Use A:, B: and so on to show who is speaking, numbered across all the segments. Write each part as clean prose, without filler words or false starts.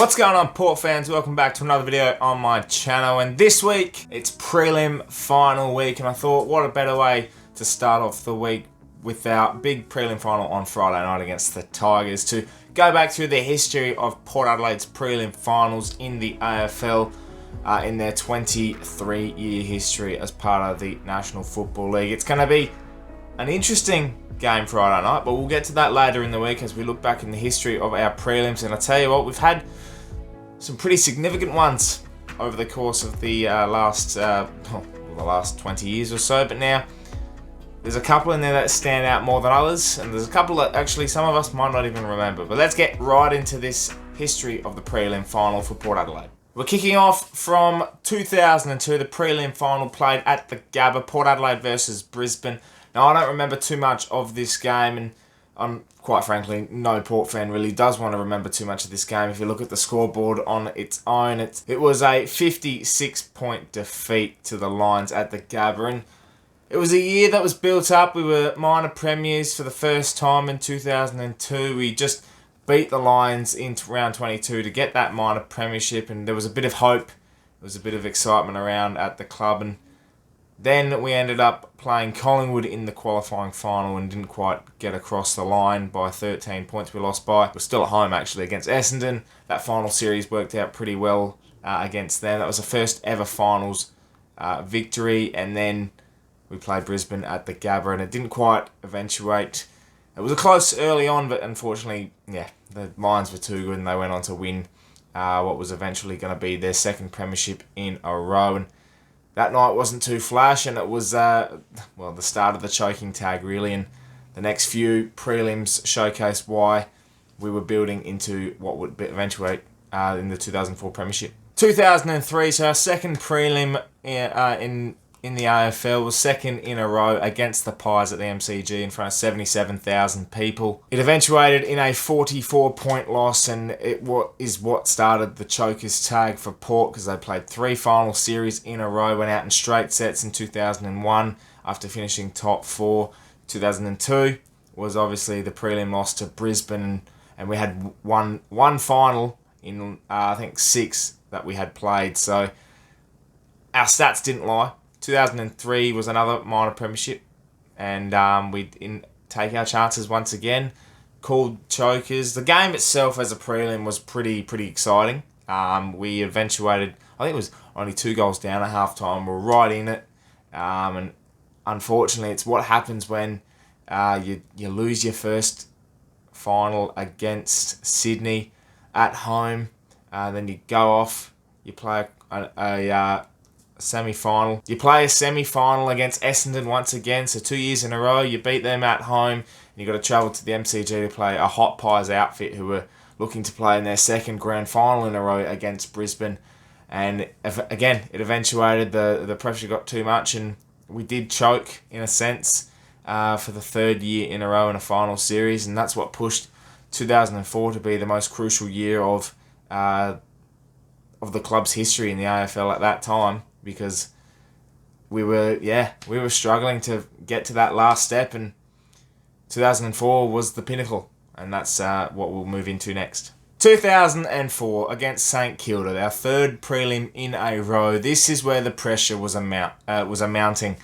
A: What's going on, Port fans? Welcome back to another video on my channel, and this week it's prelim final week, and I thought what a better way to start off the week with our big prelim final on Friday night against the Tigers to go back through the history of Port Adelaide's prelim finals in the AFL in their 23-year history as part of the National Football League. It's going to be an interesting game Friday night, but we'll get to that later in the week as we look back in the history of our prelims. And I tell you what, we've had some pretty significant ones over the course of the last 20 years or so, but now there's a couple in there that stand out more than others, and there's a couple that actually some of us might not even remember. But let's get right into this history of the prelim final for Port Adelaide. We're kicking off from 2002, the prelim final played at the Gabba, Port Adelaide versus Brisbane. Now, I don't remember too much of this game, and quite frankly, no Port fan really does want to remember too much of this game. If you look at the scoreboard on its own, it was a 56-point defeat to the Lions at the Gabba, and it was a year that was built up. We were minor premiers for the first time in 2002. We just beat the Lions into round 22 to get that minor premiership, and there was a bit of hope. There was a bit of excitement around at the club, and then we ended up playing Collingwood in the qualifying final and didn't quite get across the line by 13 points. We lost by. We're still at home actually against Essendon. That final series worked out pretty well against them. That was the first ever finals victory, and then we played Brisbane at the Gabba, and it didn't quite eventuate. It was a close early on, but unfortunately, the Lions were too good and they went on to win what was eventually going to be their second premiership in a row. And that night wasn't too flash, and it was, the start of the choking tag, really. And the next few prelims showcased why we were building into what would eventuate in the 2004 premiership. 2003, so our second prelim in the AFL, was second in a row against the Pies at the MCG in front of 77,000 people. It eventuated in a 44-point loss, and it is what started the chokers tag for Port, because they played 3 final series in a row, went out in straight sets in 2001 after finishing top 4. 2002 was obviously the prelim loss to Brisbane, and we had one final in, I think, 6 that we had played, so our stats didn't lie. 2003 was another minor premiership, and we didn't take our chances once again. Called chokers. The game itself as a prelim was pretty exciting. We eventuated, I think it was only 2 goals down at halftime. We're right in it, and unfortunately, it's what happens when you lose your first final against Sydney at home. Then you go off, you play a semi-final. You play a semi-final against Essendon once again, so 2 years in a row, you beat them at home, and you've got to travel to the MCG to play a Hot Pies outfit who were looking to play in their second grand final in a row against Brisbane. And again, it eventuated, the pressure got too much, and we did choke, in a sense, for the 3rd year in a row in a final series, and that's what pushed 2004 to be the most crucial year of the club's history in the AFL at that time, because we were struggling to get to that last step, and 2004 was the pinnacle, and that's what we'll move into next. 2004 against St Kilda, our 3rd prelim in a row. This is where the pressure was mounting.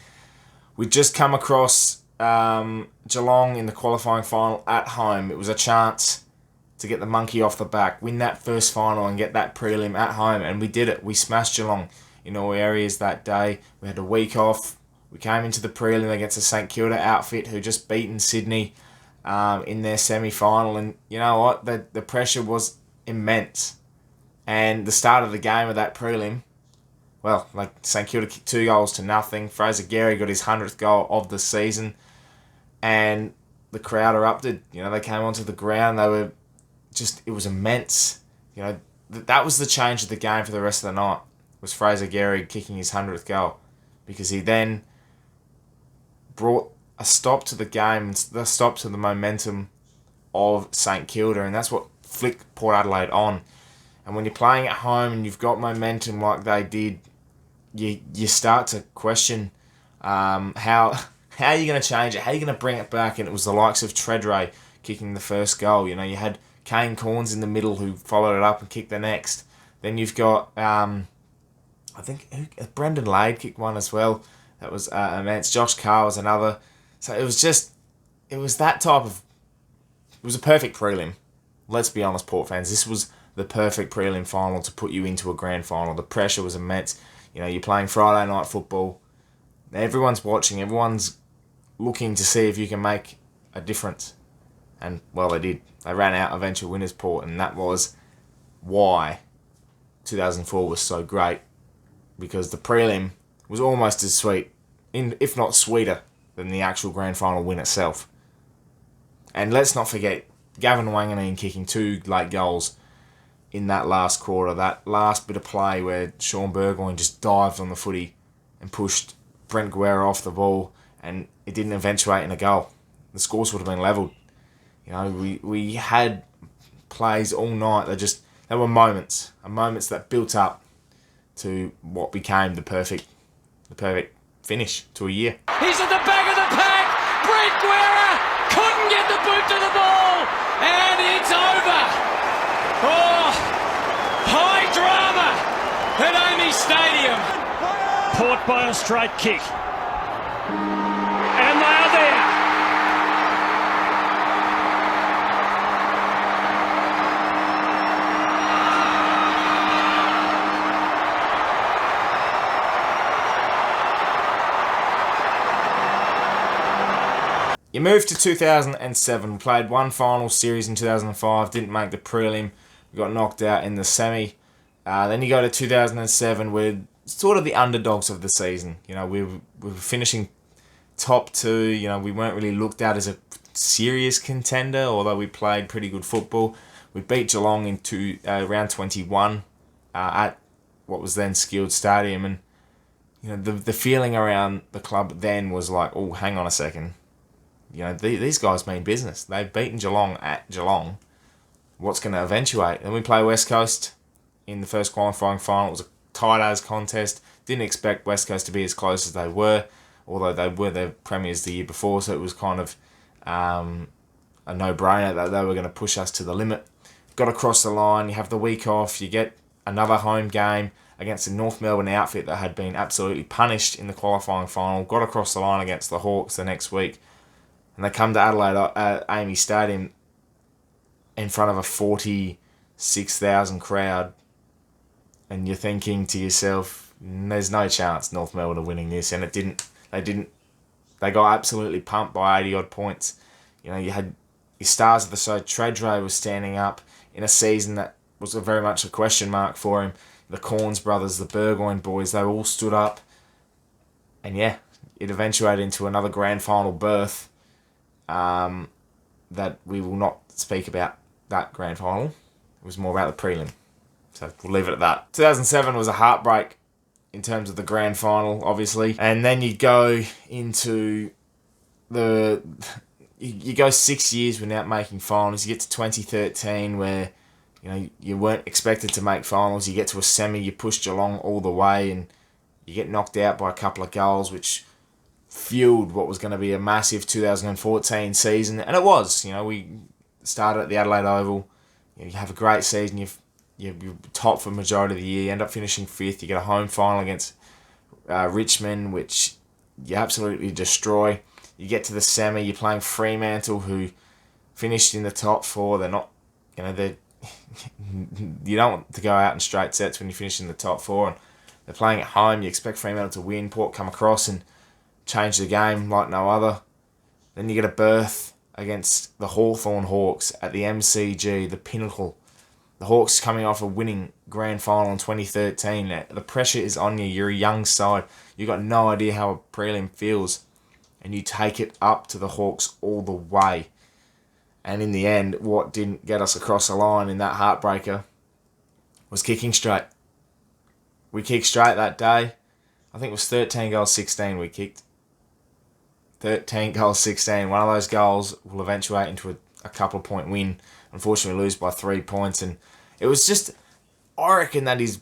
A: We'd just come across Geelong in the qualifying final at home. It was a chance to get the monkey off the back, win that first final and get that prelim at home, and we did it. We smashed Geelong in all areas that day. We had a week off. We came into the prelim against a St Kilda outfit who just beaten Sydney in their semi-final, and you know what? The pressure was immense. And the start of the game of that prelim, well, like St Kilda kicked 2 goals to nothing. Fraser Gehry got his 100th goal of the season, and the crowd erupted. You know, they came onto the ground. They were it was immense. You know, that was the change of the game for the rest of the night, was Fraser Gehry kicking his 100th goal, because he then brought a stop to the game, the stop to the momentum of St Kilda, and that's what flicked Port Adelaide on. And when you're playing at home and you've got momentum like they did, you start to question how are you going to change it? How are you going to bring it back? And it was the likes of Treadray kicking the first goal. You know, you had Kane Corns in the middle who followed it up and kicked the next. Then you've got, I think, Brendan Lade kicked one as well. That was immense. Josh Carr was another. So it was that type of, it was a perfect prelim. Let's be honest, Port fans. This was the perfect prelim final to put you into a grand final. The pressure was immense. You know, you're playing Friday night football. Everyone's watching. Everyone's looking to see if you can make a difference. And, well, they did. They ran out eventual winners, Port, and that was why 2004 was so great. Because the prelim was almost as sweet, if not sweeter, than the actual grand final win itself. And let's not forget Gavin Wanganeen kicking 2 late goals in that last quarter, that last bit of play where Sean Burgoyne just dived on the footy and pushed Brent Guerra off the ball, and it didn't eventuate in a goal. The scores would have been levelled. You know, we had plays all night. They were moments that built up to what became the perfect finish to a year.
B: He's at the back of the pack. Brent Guerra couldn't get the boot to the ball, and it's over. Oh, high drama at AAMI Stadium.
C: Port by a straight kick. And they are there.
A: You moved to 2007, played one final series in 2005, didn't make the prelim, got knocked out in the semi. Then you go to 2007, we're sort of the underdogs of the season. You know, we were finishing top 2. You know, we weren't really looked at as a serious contender, although we played pretty good football. We beat Geelong in round 21 at what was then Skilled Stadium, and you know the feeling around the club then was like, oh, hang on a second. You know, these guys mean business. They've beaten Geelong at Geelong. What's going to eventuate? And we play West Coast in the first qualifying final. It was a tight-as contest. Didn't expect West Coast to be as close as they were, although they were the premiers the year before, so it was kind of a no-brainer that they were going to push us to the limit. Got across the line. You have the week off. You get another home game against a North Melbourne outfit that had been absolutely punished in the qualifying final. Got across the line against the Hawks the next week. And they come to Adelaide at AAMI Stadium in front of a 46,000 crowd. And you're thinking to yourself, there's no chance North Melbourne are winning this. And it didn't. They didn't. They got absolutely pumped by 80-odd points. You know, you had your stars of the show. Tredre was standing up in a season that was very much a question mark for him. The Corns brothers, the Burgoyne boys, they all stood up. And yeah, it eventuated into another grand final berth. That we will not speak about that grand final. It was more about the prelim. So we'll leave it at that. 2007 was a heartbreak in terms of the grand final, obviously. And then you go into you go 6 years without making finals. You get to 2013 where, you know, you weren't expected to make finals. You get to a semi, you push Geelong all the way, and you get knocked out by a couple of goals, which fueled what was going to be a massive 2014 season, and it was. You know, we started at the Adelaide Oval. You know, you have a great season. You're top for the majority of the year. You end up finishing 5th. You get a home final against Richmond, which you absolutely destroy. You get to the semi. You're playing Fremantle, who finished in the top 4. They're not, you know, they you don't want to go out in straight sets when you finish in the top 4, and they're playing at home. You expect Fremantle to win. Port come across and change the game like no other. Then you get a berth against the Hawthorn Hawks at the MCG, the pinnacle. The Hawks coming off a winning grand final in 2013. The pressure is on you. You're a young side. You've got no idea how a prelim feels. And you take it up to the Hawks all the way. And in the end, what didn't get us across the line in that heartbreaker was kicking straight. We kicked straight that day. I think it was 13 goals, 16 we kicked. 13 goals, 16. One of those goals will eventuate into a couple of point win. Unfortunately, lose by 3 points. And it was just, I reckon that is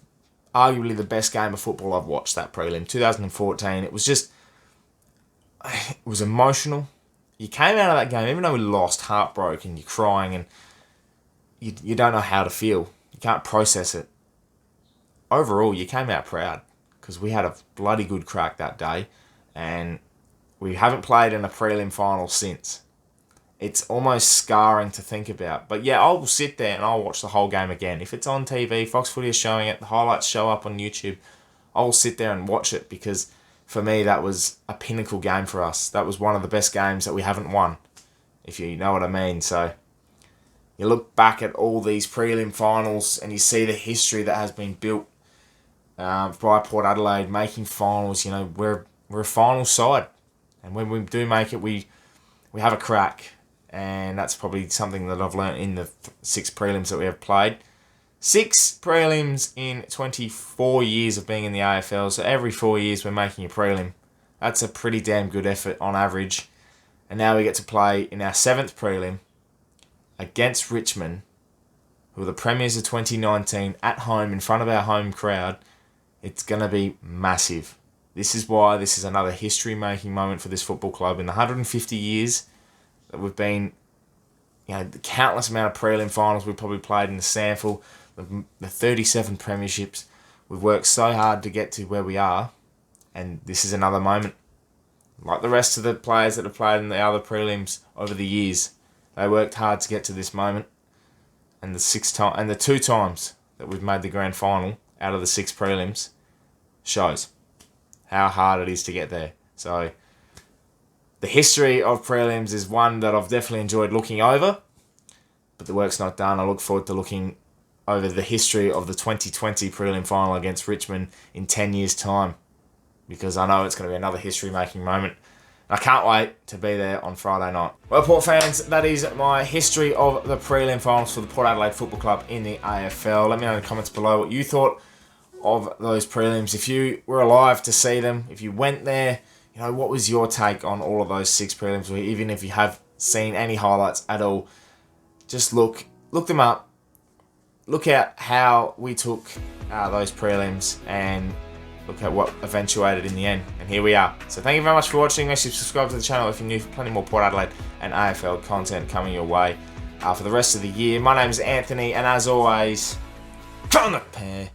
A: arguably the best game of football I've watched, that prelim. 2014. It was just, it was emotional. You came out of that game, even though we lost, heartbroken, you're crying. And you don't know how to feel. You can't process it. Overall, you came out proud because we had a bloody good crack that day, and we haven't played in a prelim final since. It's almost scarring to think about. But yeah, I'll sit there and I'll watch the whole game again. If it's on TV, Fox Footy is showing it, the highlights show up on YouTube, I'll sit there and watch it because for me that was a pinnacle game for us. That was one of the best games that we haven't won, if you know what I mean. So you look back at all these prelim finals and you see the history that has been built by Port Adelaide making finals. You know, we're a final side, and when we do make it, we have a crack. And that's probably something that I've learned in the 6 prelims that we have played. 6 prelims in 24 years of being in the AFL. So every 4 years we're making a prelim. That's a pretty damn good effort on average. And now we get to play in our 7th prelim against Richmond, who are the premiers of 2019, at home in front of our home crowd. It's going to be massive. This is why this is another history-making moment for this football club. In the 150 years that we've been, the countless amount of prelim finals we've probably played in the sample, the 37 premierships, we've worked so hard to get to where we are, and this is another moment. Like the rest of the players that have played in the other prelims over the years, they worked hard to get to this moment, and the 2 times that we've made the grand final out of the 6 prelims shows how hard it is to get there. So the history of prelims is one that I've definitely enjoyed looking over, but the work's not done. I look forward to looking over the history of the 2020 prelim final against Richmond in 10 years' time, because I know it's going to be another history-making moment. I can't wait to be there on Friday night. Well, Port fans, that is my history of the prelim finals for the Port Adelaide Football Club in the AFL. Let me know in the comments below what you thought of those prelims. If you were alive to see them, if you went there, what was your take on all of those 6 prelims? Or even if you have seen any highlights at all, just look them up. Look at how we took those prelims and look at what eventuated in the end. And here we are. So thank you very much for watching. Make sure you subscribe to the channel if you're new, for plenty more Port Adelaide and AFL content coming your way for the rest of the year. My name is Anthony, and as always, from the pair.